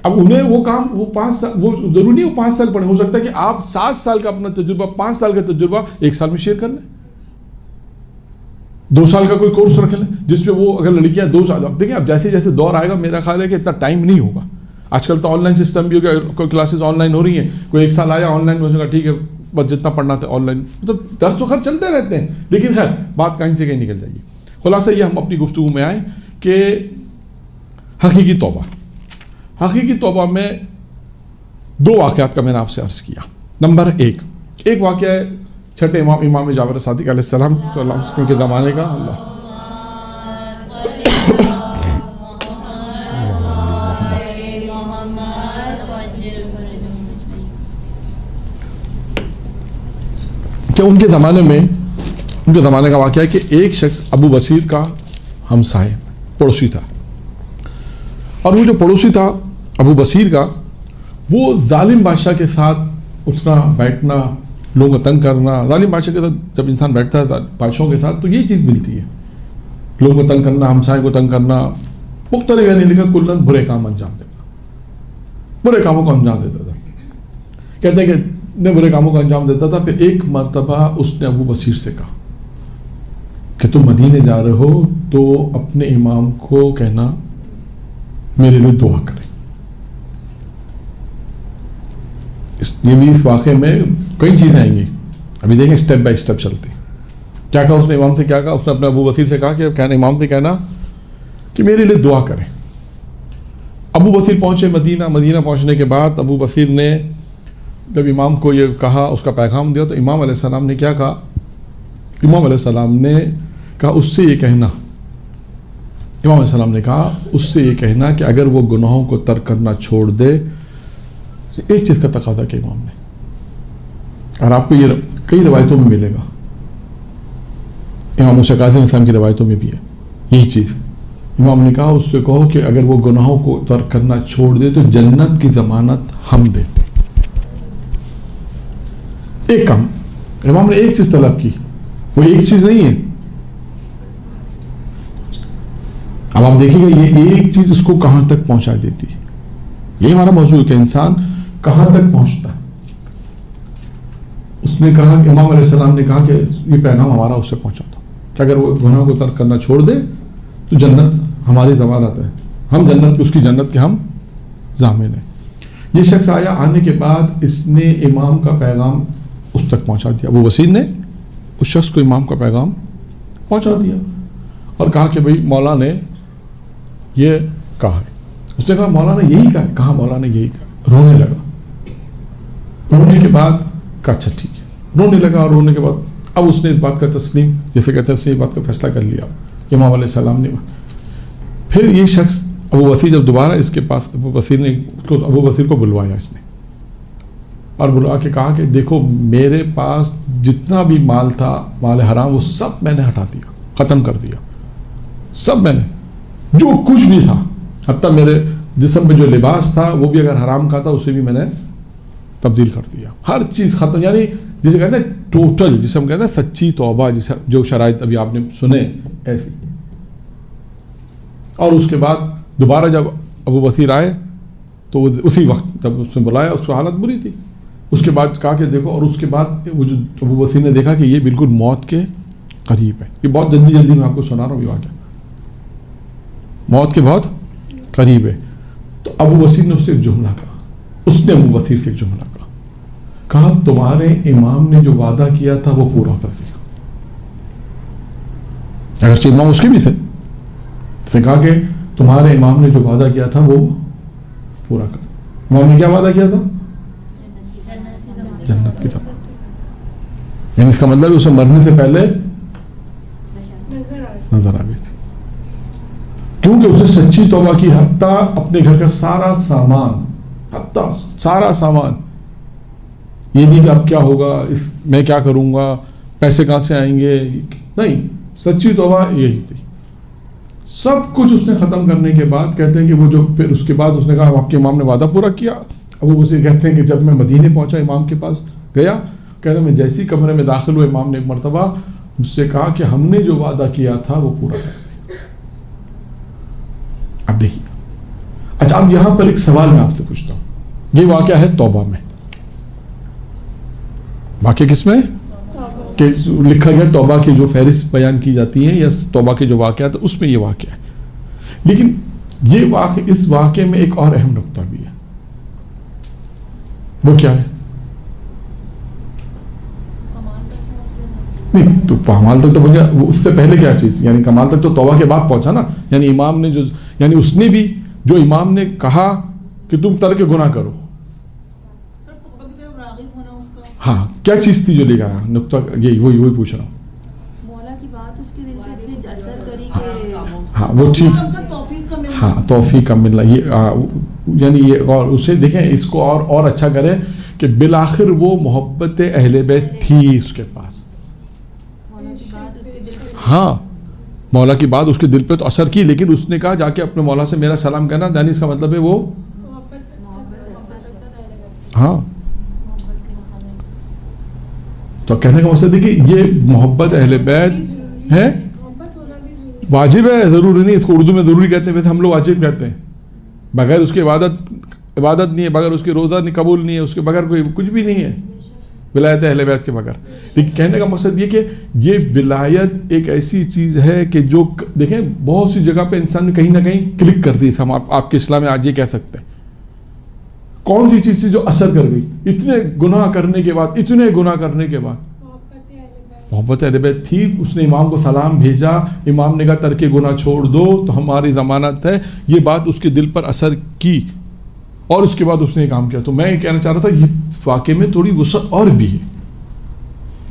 اب انہیں وہ کام, وہ 5 سال, وہ ضروری نہیں وہ 5 سال پڑھے, ہو سکتا ہے کہ آپ 7 سال کا اپنا تجربہ, 5 سال کا تجربہ 1 سال میں شیئر کر لیں, 2 سال کا کوئی کورس رکھ لیں جس پہ وہ, اگر لڑکیاں 2 سال, اب دیکھیں اب جیسے جیسے دور آئے گا میرا خیال ہے کہ اتنا ٹائم نہیں ہوگا. آج کل تو آن لائن سسٹم بھی ہو گیا, کوئی کلاسز آن لائن ہو رہی ہیں, کوئی 1 سال آیا آن لائن میں, اس نے کہا ٹھیک ہے بس جتنا پڑھنا تھا آن لائن, مطلب درس تو خیر چلتے رہتے ہیں, لیکن خیر بات کہیں سے کہیں نکل جائے گی. خلاصہ یہ ہم اپنی گفتگو میں آئے کہ حقیقی توبہ. حقیقی توبہ میں 2 واقعات کا میں نے آپ سے عرض کیا. نمبر 1, ایک واقعہ ہے چھٹے امام جعفر صادق علیہ السلام صلی اللہ علیہ وسلم کے زمانے کا. اللہ کہ ان کے زمانے کا واقعہ ہے کہ ایک شخص ابو بصیر کا ہمسائے پڑوسی تھا, اور وہ جو پڑوسی تھا ابو بصیر کا, وہ ظالم بادشاہ کے ساتھ اٹھنا بیٹھنا, لوگوں کو تنگ کرنا. ظالم بادشاہ کے ساتھ جب انسان بیٹھتا ہے بادشاہوں کے ساتھ تو یہ چیز ملتی ہے, لوگوں کو تنگ کرنا, ہمسائے کو تنگ کرنا, مختلف یعنی لکھا کلن برے کام انجام دیتا, برے کاموں کو انجام دیتا تھا. کہتے ہیں کہ اتنے برے کاموں کا انجام دیتا تھا. پھر ایک مرتبہ اس نے ابو بصیر سے کہا کہ تم مدینے جا رہے ہو تو اپنے امام کو کہنا میرے لیے دعا کرے. یہ بھی اس واقعے میں کئی چیزیں آئیں گی, ابھی دیکھیں اسٹیپ بائی اسٹیپ چلتے. کیا کہا اس نے امام سے, کیا کہا اس نے اپنے ابو بصیر سے کہا کہ امام سے کہنا کہ میرے لیے دعا کریں. ابو بصیر پہنچے مدینہ. مدینہ پہنچنے کے بعد ابو بصیر نے جب امام کو یہ کہا, اس کا پیغام دیا, تو امام علیہ السلام نے کیا کہا, امام علیہ السلام نے کہا اس سے یہ کہنا, امام علیہ السلام نے کہا اس سے یہ کہنا کہ اگر وہ گناہوں کو ترک کرنا چھوڑ دے. ایک چیز کا تقاضا کیا امام نے, اور آپ کو یہ کئی روایتوں میں ملے گا, امام موسیٰ کاظم علیہ السلام کی روایتوں میں بھی ہے یہی چیز. امام نے کہا اس سے کہو کہ اگر وہ گناہوں کو ترک کرنا چھوڑ دے تو جنت کی ضمانت ہم دیتے. ایک کام امام نے ایک چیز طلب کی, وہ ایک چیز نہیں ہے. اب آپ دیکھیں گے یہ ایک چیز اس کو کہاں تک پہنچا دیتی ہے. یہ ہمارا موضوع ہے کہ انسان کہاں تک پہنچتا ہے. اس نے کہا کہ امام علیہ السلام نے کہا کہ یہ پیغام ہمارا اس سے پہنچا تھا کہ اگر وہ گناہ کو ترک کرنا چھوڑ دے تو جنت ہماری ضمانت ہے, ہم جنت کی, اس کی جنت کے ہم ضامن ہیں. یہ شخص آیا, آنے کے بعد اس نے امام کا پیغام اس تک پہنچا دیا. ابو بصیر نے اس شخص کو امام کا پیغام پہنچا دیا اور کہا کہ بھئی مولا نے یہ کہا ہے. اس نے کہا مولا نے یہی کہا ہے. کہا مولا نے یہی کہا. رونے لگا. رونے کے بعد کہا اچھا ٹھیک ہے. رونے لگا, اور رونے کے بعد اب اس نے اس بات کا تسلیم, جیسے کہتے ہیں اس نے اس بات کا فیصلہ کر لیا کہ امام علیہ السلام نے. پھر یہ شخص ابو بصیر جب دوبارہ اس کے پاس, ابو بصیر کو بلوایا اس نے, اور بلوا کے کہا کہ دیکھو میرے پاس جتنا بھی مال تھا, مال حرام, وہ سب میں نے ہٹا دیا, ختم کر دیا. سب میں نے, جو کچھ بھی تھا, حتیٰ میرے جسم میں جو لباس تھا وہ بھی اگر حرام کا تھا اسے بھی میں نے تبدیل کر دیا. ہر چیز ختم, یعنی جسے کہتے ہیں ٹوٹل, جسے ہم کہتے ہیں سچی توبہ, جسے جو شرائط ابھی آپ نے سنے ایسی. اور اس کے بعد دوبارہ جب ابو بصیر آئے تو اسی وقت جب اس نے بلایا اس کی حالت بری تھی. اس کے بعد کہا کہ دیکھو, اور اس کے بعد وہ جو ابو بصیر نے دیکھا کہ یہ بالکل موت کے قریب ہے. یہ بہت جلدی میں آپ کو سنا رہا ہوں یہ واقعہ, موت کے بہت قریب ہے. تو ابو بصیر نے اس سے ایک جملہ کہا, اس نے ابو بصیر سے ایک جملہ کہا تمہارے امام نے جو وعدہ کیا تھا وہ پورا کر دیا. اگرچہ امام اس کے بھی تھے, اس نے کہا کہ تمہارے امام نے جو وعدہ کیا تھا وہ پورا کر دیا. امام نے کیا وعدہ کیا تھا؟ جنت کی طرف. یعنی اس کا مطلب اسے مرنے سے پہلے نظر آ گئی تھی, کیونکہ اسے سچی توبہ کی. حتیٰ اپنے گھر کا سارا سامان, یہ نہیں کہ اب کیا ہوگا, میں کیا کروں گا, پیسے کہاں سے آئیں گے, نہیں, سچی توبہ یہی تھی. سب کچھ اس نے ختم کرنے کے بعد کہتے ہیں کہ وہ جو پھر اس کے بعد اس نے کہا آپ کے امام نے وعدہ پورا کیا. اب وہ اسے کہتے ہیں کہ جب میں مدینے پہنچا, امام کے پاس گیا, کہتے ہیں میں جیسی کمرے میں داخل ہوا, امام نے ایک مرتبہ مجھ سے کہا کہ ہم نے جو وعدہ کیا تھا وہ پورا کر دیا. اب دیکھیے, اچھا اب یہاں پر ایک سوال میں آپ سے پوچھتا ہوں. یہ واقعہ ہے توبہ میں. واقعہ کس میں؟ کہ لکھا گیا توبہ کی جو فہرست بیان کی جاتی ہے یا توبہ کے جو واقعات اس میں یہ واقعہ ہے. لیکن یہ واقعہ, اس واقعے میں ایک اور اہم نقطہ بھی ہے. وہ کیا ہے؟ نہیں تو کمال تک تو پہنچا, اس سے پہلے کیا چیز, یعنی کمال تک تو توبہ کے بعد پہنچا نا. یعنی امام نے جو, یعنی اس نے بھی جو امام نے کہا کہ تم ترک گناہ کرو, ہاں کیا چیز تھی جو لے گا نقطہ, یہی وہی پوچھ رہا ہوں. مولا کی بات اس کے دل پہ اتنی اثر کری کہ ہاں وہ ٹھیک, ہاں توفیق کا ملنا, یہ یعنی یہ, اور اسے دیکھیں اس کو اور اچھا کریں کہ بالآخر وہ محبت اہل بیت تھی اس کے پاس. ہاں مولا کی بات اس کے دل پہ تو اثر کی, لیکن اس نے کہا جا کے اپنے مولا سے میرا سلام کہنا, یعنی اس کا مطلب ہے وہ, ہاں تو کہنے کا مقصد ہے کہ یہ محبت اہل بیت ہے, واجب ہے, ضروری نہیں. اس کو اردو میں ضروری کہتے ہیں, ویسے ہم لوگ واجب کہتے ہیں. بغیر اس کے عبادت نہیں ہے, بغیر اس کے روزہ نہیں قبول نہیں ہے, اس کے بغیر کوئی کچھ بھی نہیں ہے ولایت اہل بیت کے بغیر. لیکن کہنے کا مقصد یہ کہ یہ ولایت ایک ایسی چیز ہے کہ جو دیکھیں بہت سی جگہ پہ انسان کہیں نہ کہیں کلک کرتی ہے. ہم آپ کے اسلام میں آج یہ کہہ سکتے ہیں کون سی چیز تھی جو اثر کر گئی اتنے گناہ کرنے کے بعد, محبت اہل بیت تھی. اس نے امام کو سلام بھیجا, امام نے کہا ترک گناہ چھوڑ دو تو ہماری ضمانت ہے. یہ بات اس کے دل پر اثر کی اور اس کے بعد اس نے یہ کام کیا. تو میں یہ کہنا چاہ رہا تھا یہ واقعے میں تھوڑی وسعت اور بھی ہے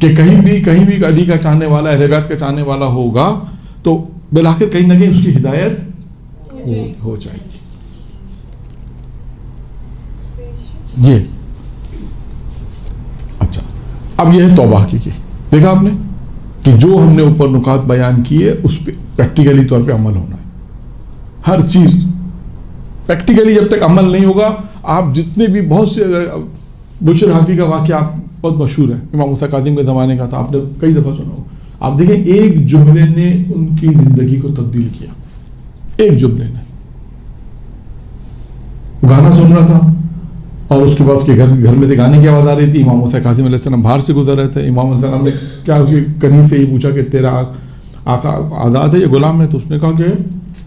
کہ کہیں بھی علی کا چاہنے والا, اہل بیت کا چاہنے والا ہوگا تو بالآخر کہیں نہ کہیں اس کی ہدایت ہو جائے گی. یہ اچھا, اب یہ ہے توبہ کی. دیکھا آپ نے کہ جو ہم نے اوپر نکات بیان کیے اس پہ پریکٹیکلی طور پہ عمل ہونا ہے. ہر چیز پریکٹیکلی جب تک عمل نہیں ہوگا, آپ جتنے بھی بہت سے, بشر حافی کا واقعہ آپ بہت مشہور ہے, امام موسیٰ کاظم کے زمانے کا تھا, آپ نے کئی دفعہ سنا ہو. آپ دیکھیں ایک جملے نے ان کی زندگی کو تبدیل کیا. ایک جملے نے, گانا سن رہا تھا اور اس کے بعد اس کے گھر میں سے گانے کی آواز آ رہی تھی. امام موسیٰ کاظم علیہ السلام باہر سے گزر رہے تھے. امام علیہ السلام نے کیا اس کی کنیز سے یہ پوچھا کہ تیرا آقا آزاد ہے یا غلام ہے؟ تو اس نے کہا کہ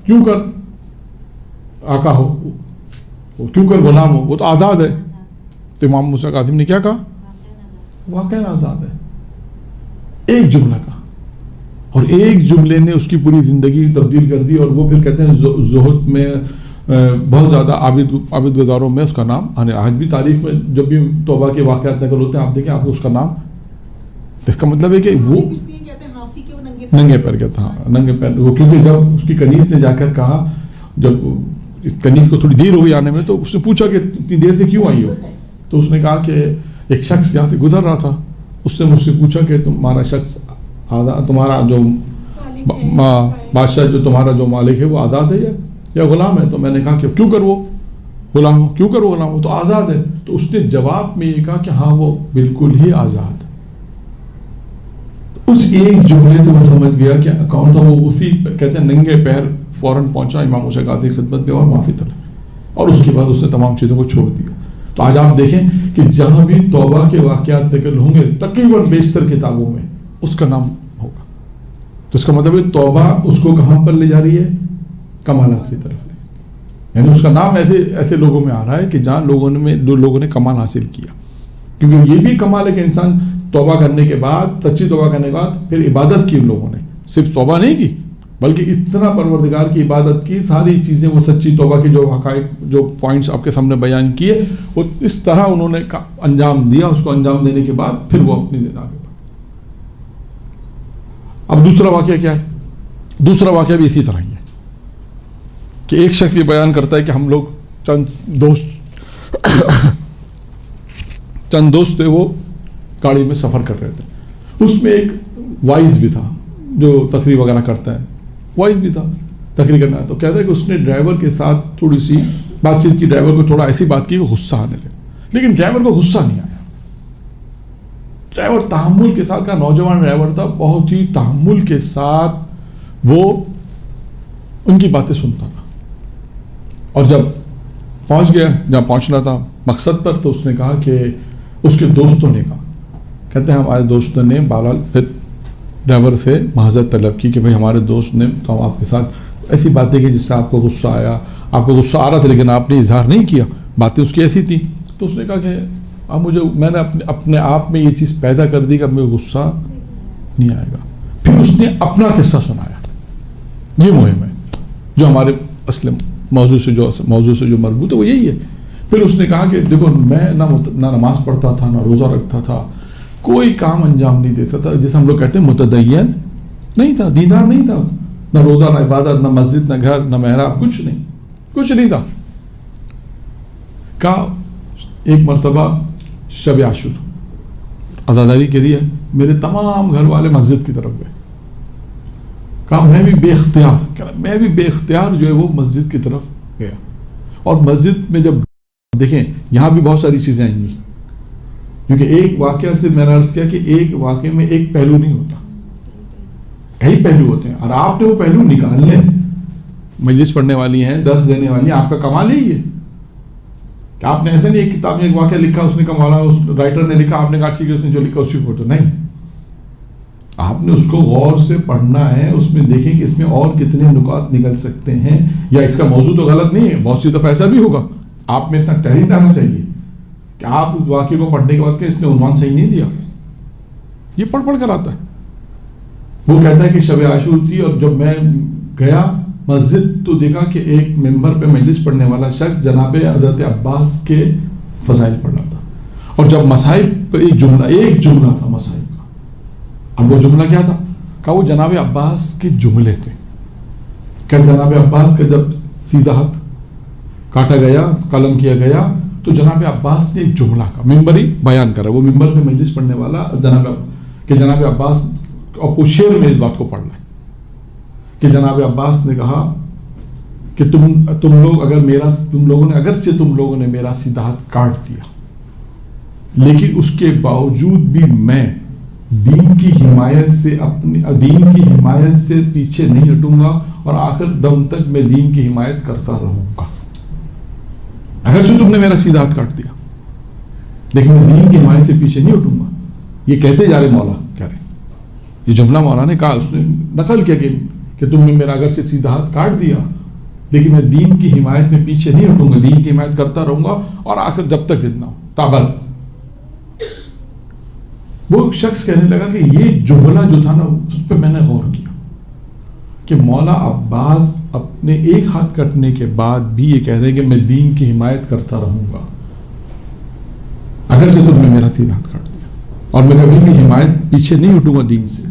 کیوں کر آقا ہو, کیوں کر غلام ہو, وہ تو آزاد ہے. تو امام موسیٰ کاظم نے کیا کہا, واقعی آزاد ہے. ایک جملہ کا, اور ایک جملے نے اس کی پوری زندگی تبدیل کر دی. اور وہ پھر کہتے ہیں زہد میں بہت زیادہ عابد گزاروں میں اس کا نام آج بھی تاریخ میں جب بھی توبہ کے واقعات نقل ہوتے ہیں آپ دیکھیں آپ کو اس کا نام. اس کا مطلب ہے کہ وہ ننگے پیر کہتا, ہاں ننگے پیر, وہ کیونکہ جب اس کی کنیز نے جا کر کہا, جب کنیز کو تھوڑی دیر ہو گئی آنے میں, تو اس نے پوچھا کہ اتنی دیر سے کیوں آئی ہو؟ تو اس نے کہا کہ ایک شخص یہاں سے گزر رہا تھا, اس نے مجھ سے پوچھا کہ تمہارا جو بادشاہ جو تمہارا جو مالک ہے وہ آزاد ہے یا غلام ہے؟ تو میں نے کہا کہ کیوں کر وہ غلام ہو, تو آزاد ہے. تو اس نے جواب میں یہ کہا کہ ہاں وہ بالکل ہی آزاد. اس ایک جملے سے میں سمجھ گیا کہ کون تھا وہ. اسی کہتے ہیں ننگے پیر فوراً پہنچا امام موسیٰ کاظم کی خدمت میں اور معافی طلب, اور اس کے بعد اس نے تمام چیزوں کو چھوڑ دیا. تو آج آپ دیکھیں کہ جہاں بھی توبہ کے واقعات نقل ہوں گے تقریباً بیشتر کتابوں میں اس کا نام ہوگا. تو اس کا مطلب ہے توبہ اس کو کہاں پر لے جا رہی ہے؟ کمالات کی طرف. یعنی اس کا نام ایسے لوگوں میں آ رہا ہے کہ جہاں لوگوں نے کمال حاصل کیا. کیونکہ یہ بھی کمال ہے کہ انسان توبہ کرنے کے بعد، سچی توبہ کرنے کے بعد پھر عبادت کی ان لوگوں نے، صرف توبہ نہیں کی بلکہ اتنا پروردگار کی عبادت کی، ساری چیزیں وہ سچی توبہ کی جو حقائق، جو پوائنٹس آپ کے سامنے بیان کیے، وہ اس طرح انہوں نے انجام دیا. اس کو انجام دینے کے بعد پھر وہ اپنی زندگی. اب دوسرا واقعہ کیا ہے؟ دوسرا واقعہ بھی اسی طرح ہی ہے کہ ایک شخص یہ بیان کرتا ہے کہ ہم لوگ چند دوست تھے، وہ گاڑی میں سفر کر رہے تھے. اس میں ایک وائز بھی تھا جو تقریر وغیرہ کرتا ہے، وائز بھی تھا تقریر کرنا. تو کہتا ہے کہ اس نے ڈرائیور کے ساتھ تھوڑی سی بات چیت کی، ڈرائیور کو تھوڑا ایسی بات کی کہ غصہ آنے لگا، لیکن ڈرائیور کو غصہ نہیں آیا. ڈرائیور تحمل کے ساتھ کا نوجوان ڈرائیور تھا، بہت ہی تحمل کے ساتھ وہ ان کی باتیں سنتا تھا. اور جب پہنچ گیا جہاں پہنچنا تھا مقصد پر، تو اس نے کہا کہ اس کے دوستوں نے کہا، کہتے ہیں ہمارے دوستوں نے بہرحال پھر ڈرائیور سے معذرت طلب کی کہ بھائی ہمارے دوست نے تو آپ کے ساتھ ایسی باتیں کی جس سے آپ کو غصہ آیا، آپ کو غصہ آ رہا تھا لیکن آپ نے اظہار نہیں کیا، باتیں اس کی ایسی تھیں. تو اس نے کہا کہ اب میں نے اپنے آپ میں یہ چیز پیدا کر دی کہ اب مجھے غصہ نہیں آئے گا. پھر اس نے اپنا قصہ سنایا. یہ مہم ہے جو ہمارے اصل موضوع سے جو مربوط ہے وہ یہی ہے. پھر اس نے کہا کہ دیکھو میں نہ نماز پڑھتا تھا، نہ روزہ رکھتا تھا، کوئی کام انجام نہیں دیتا تھا، جیسے ہم لوگ کہتے ہیں متدین نہیں تھا، دیندار نہیں تھا، نہ روزہ، نہ عبادت، نہ مسجد، نہ گھر، نہ محراب، کچھ نہیں تھا. کہا ایک مرتبہ شب عاشور عزاداری کے لیے میرے تمام گھر والے مسجد کی طرف گئے. کہا میں بھی بے اختیار جو ہے وہ مسجد کی طرف گیا. اور مسجد میں جب دیکھیں یہاں بھی بہت ساری چیزیں آئیں گی، کیونکہ ایک واقعہ سے میں نے عرض کیا کہ ایک واقعے میں ایک پہلو نہیں ہوتا، کئی پہلو ہوتے ہیں، اور آپ نے وہ پہلو نکالنے ہیں. مجلس پڑھنے والی ہیں، درس دینے والی ہیں، آپ کا کمال ہی ہے کہ آپ نے ایسے نہیں ایک کتاب میں ایک واقعہ لکھا، اس نے کہا مولانا اس رائٹر نے لکھا، آپ نے کہا ٹھیک ہے اس نے جو لکھا اسی کو، تو نہیں، آپ نے اس کو غور سے پڑھنا ہے، اس میں دیکھیں کہ اس میں اور کتنے نکات نکل سکتے ہیں، یا اس کا موضوع تو غلط نہیں ہے. بہت سی دفعہ ایسا بھی ہوگا، آپ میں اتنا ٹیلنٹ آنا چاہیے کہ آپ اس واقعے کو پڑھنے کے بعد کہ اس نے عنوان صحیح نہیں دیا، یہ پڑھ کر آتا ہے. وہ کہتا ہے کہ شب عاشور تھی اور جب میں گیا مسجد تو دیکھا کہ ایک ممبر پہ مجلس پڑھنے والا شخص جناب حضرت عباس کے فضائل پڑھ رہا تھا. اور جب مصائب پہ ایک جملہ تھا مصائب کا. اب وہ جملہ کیا تھا؟ کہا وہ جناب عباس کے جملے تھے. کہ جناب عباس کا جب سیدھا ہاتھ کاٹا گیا، قلم کیا گیا، تو جناب عباس نے ایک جملہ کا ممبری بیان کرا. وہ ممبر سے مجلس پڑھنے والا جناب عباس اور شعر میں اس بات کو پڑھ رہا ہے کہ جناب عباس نے کہا کہ تم لوگوں نے میرا سیدھا ہاتھ کاٹ دیا، لیکن اس کے باوجود بھی میں دین کی حمایت سے پیچھے نہیں ہٹوں گا اور آخر دم تک میں دین کی حمایت کرتا رہوں گا. اگرچہ تم نے میرا سیدھا ہاتھ کاٹ دیا لیکن میں دین کی حمایت سے پیچھے نہیں ہٹوں گا. یہ کہتے جا رہے مولا کہہ رہے، یہ جملہ مولا نے کہا، اس نے نقل کیا کہ تم نے میرا اگرچہ سیدھا ہاتھ کاٹ دیا لیکن میں دین کی حمایت میں پیچھے نہیں ہٹوں گا، دین کی حمایت کرتا رہوں گا اور آخر جب تک زندہ ہوں تابد. وہ شخص کہنے لگا کہ یہ جملہ جو تھا نا اس پہ میں نے غور کیا کہ مولا عباس اپنے ایک ہاتھ کٹنے کے بعد بھی یہ کہہ رہے ہیں کہ میں دین کی حمایت کرتا رہوں گا اگرچہ تم نے میرا سیدھا ہاتھ کاٹ دیا، اور میں کبھی بھی حمایت پیچھے نہیں ہٹوں گا دین سے.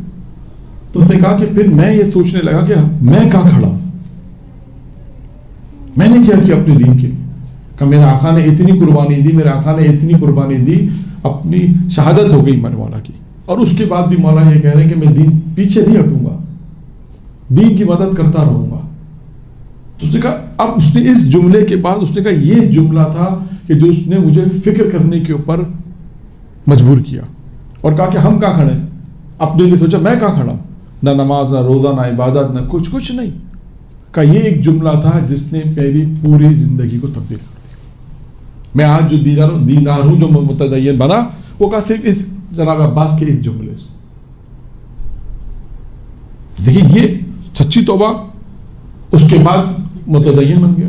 تو اس نے کہا کہ پھر میں یہ سوچنے لگا کہ میں کہاں کھڑا ہوں، میں نے کیا کیا اپنے دین کے لیے. کہ میرے آقا نے اتنی قربانی دی، میرے آقا نے اتنی قربانی دی، اپنی شہادت ہو گئی میرے مولا کی، اور اس کے بعد بھی مولا یہ کہہ رہے ہیں کہ میں دین پیچھے نہیں ہٹوں گا، دین کی مدد کرتا رہوں گا. تو اس نے کہا، اب اس نے اس جملے کے بعد اس نے کہا یہ جملہ تھا کہ جو اس نے مجھے فکر کرنے کے اوپر مجبور کیا، اور کہا کہ ہم کہاں کھڑے ہیں. اپنے لیے سوچا میں کہاں کھڑا ہوں، نہ نماز، نہ روزہ، نہ عبادت، نہ کچھ نہیں. کہا یہ ایک جملہ تھا جس نے میری پوری زندگی کو تبدیل کر دیا. میں آج جو دیندار ہوں، جو متدین بنا، وہ کہا صرف اس جناب عباس کے ایک جملے سے. دیکھیے یہ سچی توبہ، اس کے بعد متدین بن گیا.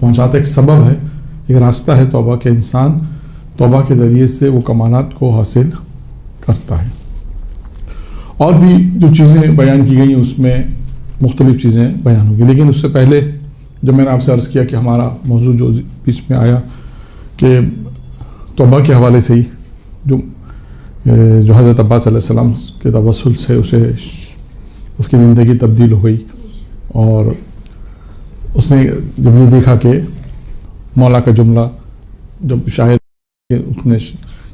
پہنچاتا ہے، ایک سبب ہے، ایک راستہ ہے توبہ کے، انسان توبہ کے ذریعے سے وہ کمالات کو حاصل کرتا ہے۔ اور بھی جو چیزیں بیان کی گئی ہیں اس میں مختلف چیزیں بیان ہوگی، لیکن اس سے پہلے جب میں نے آپ سے عرض کیا کہ ہمارا موضوع جو بیچ میں آیا کہ توبہ کے حوالے سے ہی جو حضرت عباس علیہ السلام کے توسل سے اس کی زندگی تبدیل ہو گئی، اور اس نے جب یہ دیکھا کہ مولا کا جملہ جب شاعر اس نے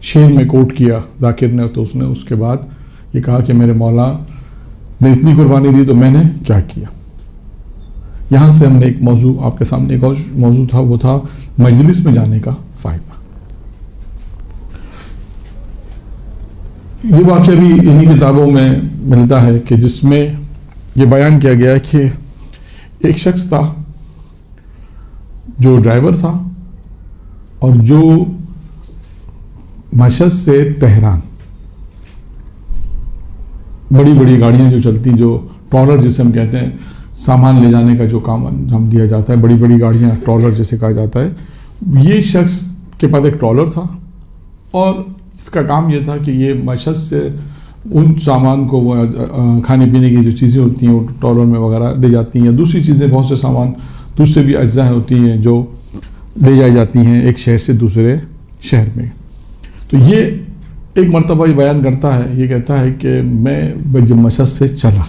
شعر میں کوٹ کیا ذاکر نے، تو اس نے اس کے بعد یہ کہا کہ میرے مولا نے اتنی قربانی دی تو میں نے کیا کیا۔ یہاں سے ہم نے ایک موضوع آپ کے سامنے، ایک اور موضوع تھا، وہ تھا مجلس میں جانے کا فائدہ۔ یہ واقعہ بھی انہی کتابوں میں ملتا ہے کہ جس میں یہ بیان کیا گیا کہ ایک شخص تھا جو ڈرائیور تھا، اور جو مشہد سے تہران بڑی بڑی گاڑیاں جو چلتی، جو ٹرالر جسے ہم کہتے ہیں، سامان لے جانے کا جو کام انجام دیا جاتا ہے، بڑی بڑی گاڑیاں ٹرالر جسے کہا جاتا ہے، یہ شخص کے پاس ایک ٹرالر تھا، اور اس کا کام یہ تھا کہ یہ مشہد سے ان سامان کو، وہ کھانے پینے کی جو چیزیں ہوتی ہیں وہ ٹرالر میں وغیرہ لے جاتی ہیں، دوسری چیزیں بہت سے سامان دوسرے بھی اجزاء ہوتی ہیں جو لے جائی جاتی ہیں ایک شہر سے دوسرے شہر میں۔ تو یہ ایک مرتبہ یہ بیان کرتا ہے، یہ کہتا ہے کہ میں جب مشہد سے چلا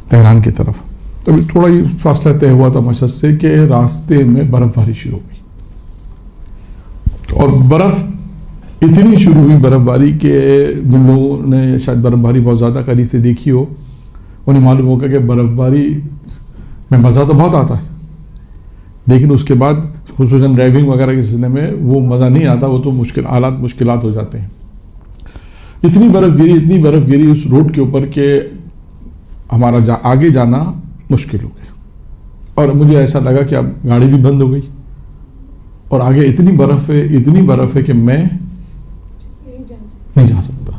تہران کی طرف، تو تھوڑا ہی فاصلہ طے ہوا تھا مشہد سے کہ راستے میں برف باری شروع ہوئی، اور برف اتنی شروع ہوئی برف باری کہ جن لوگوں نے شاید برف باری بہت زیادہ قریب سے دیکھی ہو انہیں معلوم ہوگا کہ برف باری میں مزہ تو بہت آتا ہے، لیکن اس کے بعد خصوصاً ڈرائیونگ وغیرہ کے سلسلے میں وہ مزہ نہیں آتا، وہ تو مشکلات ہو جاتے ہیں۔ اتنی برف گری اس روڈ کے اوپر کہ ہمارا آگے جانا مشکل ہو گیا، اور مجھے ایسا لگا کہ اب گاڑی بھی بند ہو گئی، اور آگے اتنی برف ہے کہ میں نہیں جا سکتا۔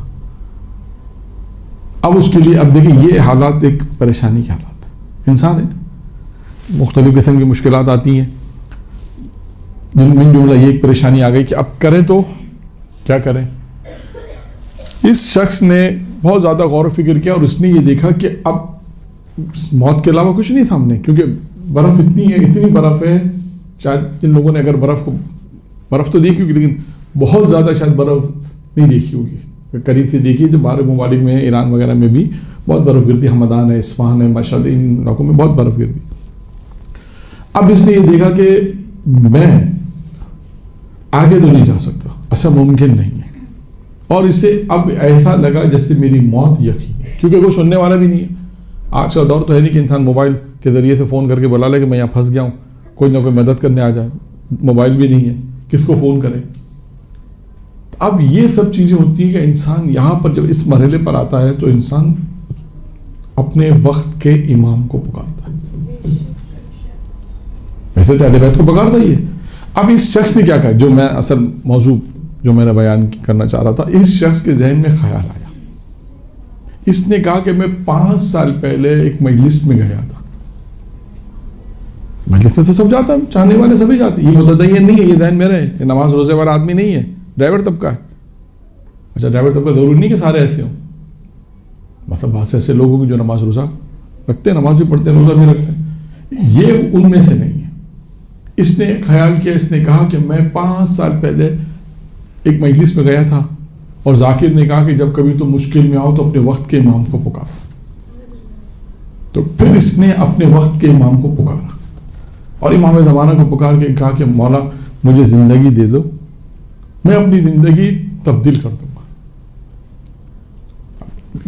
اب اس کے لیے اب دیکھیں یہ حالات ایک پریشانی کے حالات ہیں، انسان ہے، مختلف قسم کی مشکلات آتی ہیں، جن میں جملہ یہ ایک پریشانی آ گئی کہ اب کریں تو کیا کریں۔ اس شخص نے بہت زیادہ غور و فکر کیا، اور اس نے یہ دیکھا کہ اب موت کے علاوہ کچھ نہیں تھا ہم نے، کیونکہ برف اتنی برف ہے، شاید جن لوگوں نے اگر برف تو دیکھی ہوگی لیکن بہت زیادہ شاید برف نہیں دیکھی ہوگی، قریب سے دیکھی، جو باہر ممالک میں ایران وغیرہ میں بھی بہت برف گرتی، حمدان ہے، اصفہان ہے، مشہد، ان علاقوں میں بہت برف گرتی۔ اب اس نے یہ دیکھا کہ میں آگے تو نہیں جا سکتا، ایسا ممکن نہیں ہے، اور اسے اب ایسا لگا جیسے میری موت یقین ہے، کیونکہ کوئی سننے والا بھی نہیں ہے۔ آج کا دور تو ہے نہیں کہ انسان موبائل کے ذریعے سے فون کر کے بلا لے کہ میں یہاں پھنس گیا ہوں، کوئی نہ کوئی مدد کرنے آ جائے، موبائل بھی نہیں ہے، کس کو فون کرے۔ اب یہ سب چیزیں ہوتی ہیں کہ انسان یہاں پر جب اس مرحلے پر آتا ہے تو انسان اپنے وقت کے امام کو پکارتا ہے، ویسے تو اہل بیت کو پکارتا ہی ہے۔ اب اس شخص نے کیا کہا، جو میں اصل موضوع جو میں نے بیان کرنا چاہ رہا تھا، اس شخص کے ذہن میں خیال آیا، اس نے کہا کہ میں 5 سال پہلے ایک مجلس میں گیا تھا، مجلس میں تو سب جاتا ہے، چاہنے والے سبھی جاتے، یہ متدین نہیں ہے، یہ ذہن میرا ہے، یہ نماز روزے والا آدمی نہیں ہے، ڈرائیور طبقہ ہے۔ اچھا ڈرائیور طبقہ ضروری نہیں کہ سارے ایسے ہوں، بس اب بہت سے ایسے لوگ ہوں جو نماز روزہ رکھتے ہیں، نماز بھی پڑھتے ہیں، روزہ بھی رکھتے ہیں، یہ ان میں سے نہیں ہے۔ اس نے خیال کیا، اس نے کہا کہ میں 5 سال پہلے ایک مجلس میں گیا تھا، اور ذاکر نے کہا کہ جب کبھی تو مشکل میں آؤ تو اپنے وقت کے امام کو پکارو۔ تو پھر اس نے اپنے وقت کے امام کو پکارا، اور امام زمانہ کو پکار کے کہا کہ مولا مجھے زندگی دے دو، میں اپنی زندگی تبدیل کر دوں گا۔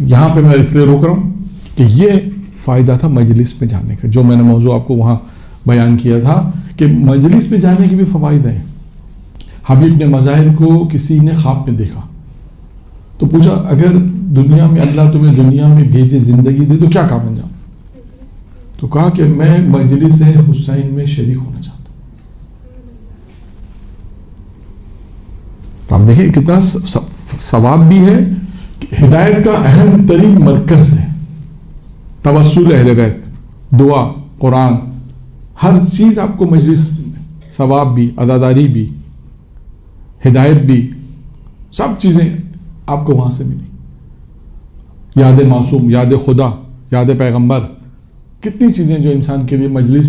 یہاں پہ میں اس لیے روک رہا ہوں کہ یہ فائدہ تھا مجلس میں جانے کا، جو میں نے موضوع آپ کو وہاں بیان کیا تھا کہ مجلس میں جانے کے بھی فوائد ہیں۔ حبیب نے مظاہر کو کسی نے خواب میں دیکھا تو پوچھا اگر دنیا میں اللہ تمہیں دنیا میں بھیجے زندگی دے تو کیا کام انجام؟ تو کہا کہ میں مجلس حسین میں شریک ہونا چاہتا ہوں۔ آپ دیکھیں کتنا ثواب بھی ہے، ہدایت کا اہم ترین مرکز ہے توسل اہل بیت، دعا، قرآن، ہر چیز آپ کو مجلس، ثواب بھی، عزاداری بھی، ہدایت بھی، سب چیزیں آپ کو وہاں سے ملی. یاد معصوم، یاد خدا، یاد پیغمبر، کتنی چیزیں جو انسان کے لیے مجلس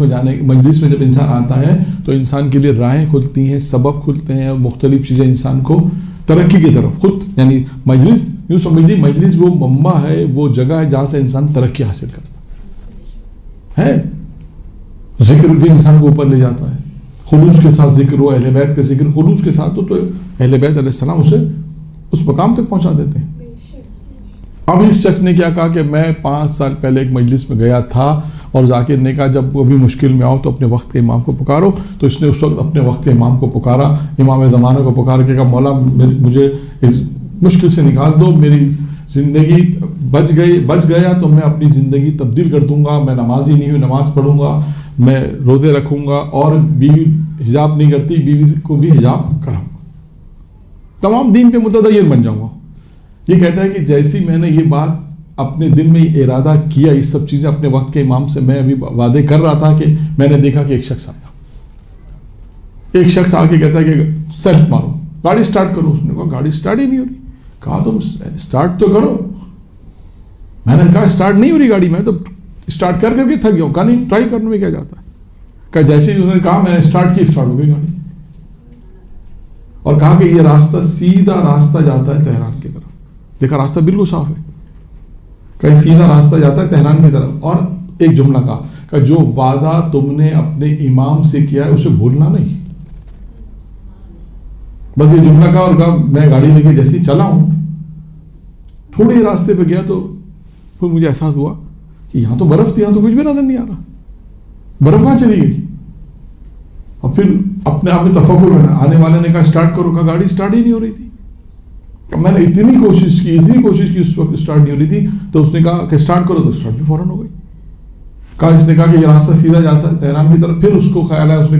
میں جب انسان آتا ہے تو انسان کے لیے راہیں کھلتی ہیں، سبب کھلتے ہیں، اور مختلف چیزیں انسان کو ترقی کی طرف خود، یعنی مجلس یوں سمجھیے مجلس وہ منبع ہے، وہ جگہ ہے جہاں سے انسان ترقی حاصل کرتا ہے. ذکر بھی انسان کو اوپر لے جاتا ہے، خلوص کے ساتھ ذکر ہو، اہل بیت کا ذکر خلوص کے ساتھ ہو تو اہل بیت علیہ السلام اسے اس مقام تک پہنچا دیتے ہیں. اب اس شخص نے کیا کہا کہ میں 5 سال پہلے ایک مجلس میں گیا تھا اور ذاکر نے کہا جب وہ بھی مشکل میں آؤ تو اپنے وقت کے امام کو پکارو. تو اس نے اس وقت اپنے وقت کے امام کو پکارا، امام زمانہ کو پکار کے کہا مولا مجھے اس مشکل سے نکال دو، میری زندگی بچ گیا تو میں اپنی زندگی تبدیل کر دوں گا، میں نمازی نہیں ہوں، نماز پڑھوں گا، میں روزے رکھوں گا، اور بیوی حجاب نہیں کرتی بیوی کو بھی حجاب کراؤں گا، تمام دین پہ متدین بن جاؤں گا. یہ کہتا ہے کہ جیسی میں نے یہ بات اپنے دل میں ارادہ کیا، یہ سب چیزیں اپنے وقت کے امام سے میں ابھی وعدے کر رہا تھا کہ میں نے دیکھا کہ ایک شخص آیا، ایک شخص آ کے کہتا ہے کہ سیلف مارو، گاڑی سٹارٹ کرو. اس نے کہا گاڑی سٹارٹ ہی نہیں ہو رہی. کہا تم سٹارٹ تو کرو. میں نے کہا سٹارٹ نہیں ہو رہی گاڑی، میں تو سٹارٹ کر کے تھک گیا ہوں. کہا نہیں ٹرائی کرنے میں کیا جاتا ہے. کہا جیسے ہی انہوں نے کہا میں نے سٹارٹ کی، سٹارٹ ہو گئی گاڑی. اور کہا کہ یہ راستہ سیدھا راستہ جاتا ہے تہران کی طرف. دیکھا راستہ بالکل صاف ہے، کہیں سیدھا راستہ جاتا ہے تہران کی طرف. اور ایک جملہ کہا کہ جو وعدہ تم نے اپنے امام سے کیا ہے اسے بھولنا نہیں. بس یہ جملہ کہا اور کہا میں گاڑی لے کے جیسے چلا ہوں، تھوڑے راستے پہ گیا تو پھر مجھے احساس ہوا کہ یہاں تو برف تھی، یہاں تو کچھ بھی نظر نہیں آ رہا، برف کہاں چلی گئی. اور پھر اپنے آپ میں تفکر کرنا، آنے والے نے کہا سٹارٹ کرو، کہا گاڑی سٹارٹ ہی نہیں ہو رہی تھی. میں نے اتنی کوشش کی اس وقت سٹارٹ نہیں ہو رہی تھی. تو اس نے کہا کہ سٹارٹ کرو، تو سٹارٹ بھی فوراً ہو گئی. کہا اس نے کہا کہ یہ راستہ سیدھا جاتا ہے تہران کی طرف. پھر اس کو خیال آیا، اس نے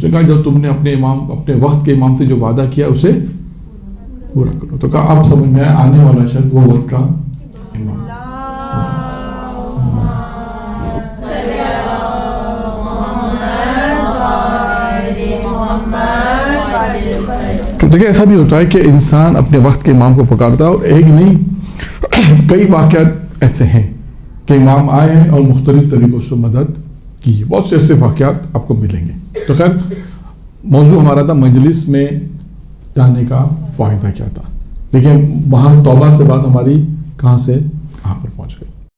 کہا جب تم نے اپنے وقت کے امام سے جو وعدہ کیا اسے پورا کرو. تو کہا اب سمجھ میں آنے والا شخص وہ وقت کا امام. تو دیکھیں ایسا بھی ہوتا ہے کہ انسان اپنے وقت کے امام کو پکارتا ہے، اور ایک نہیں کئی واقعات ایسے ہیں کہ امام آئے ہیں اور مختلف طریقوں سے مدد کی. بہت سے ایسے واقعات آپ کو ملیں گے. تو خیر موضوع ہمارا تھا مجلس میں جانے کا فائدہ کیا تھا. دیکھیں وہاں توبہ سے بات ہماری کہاں سے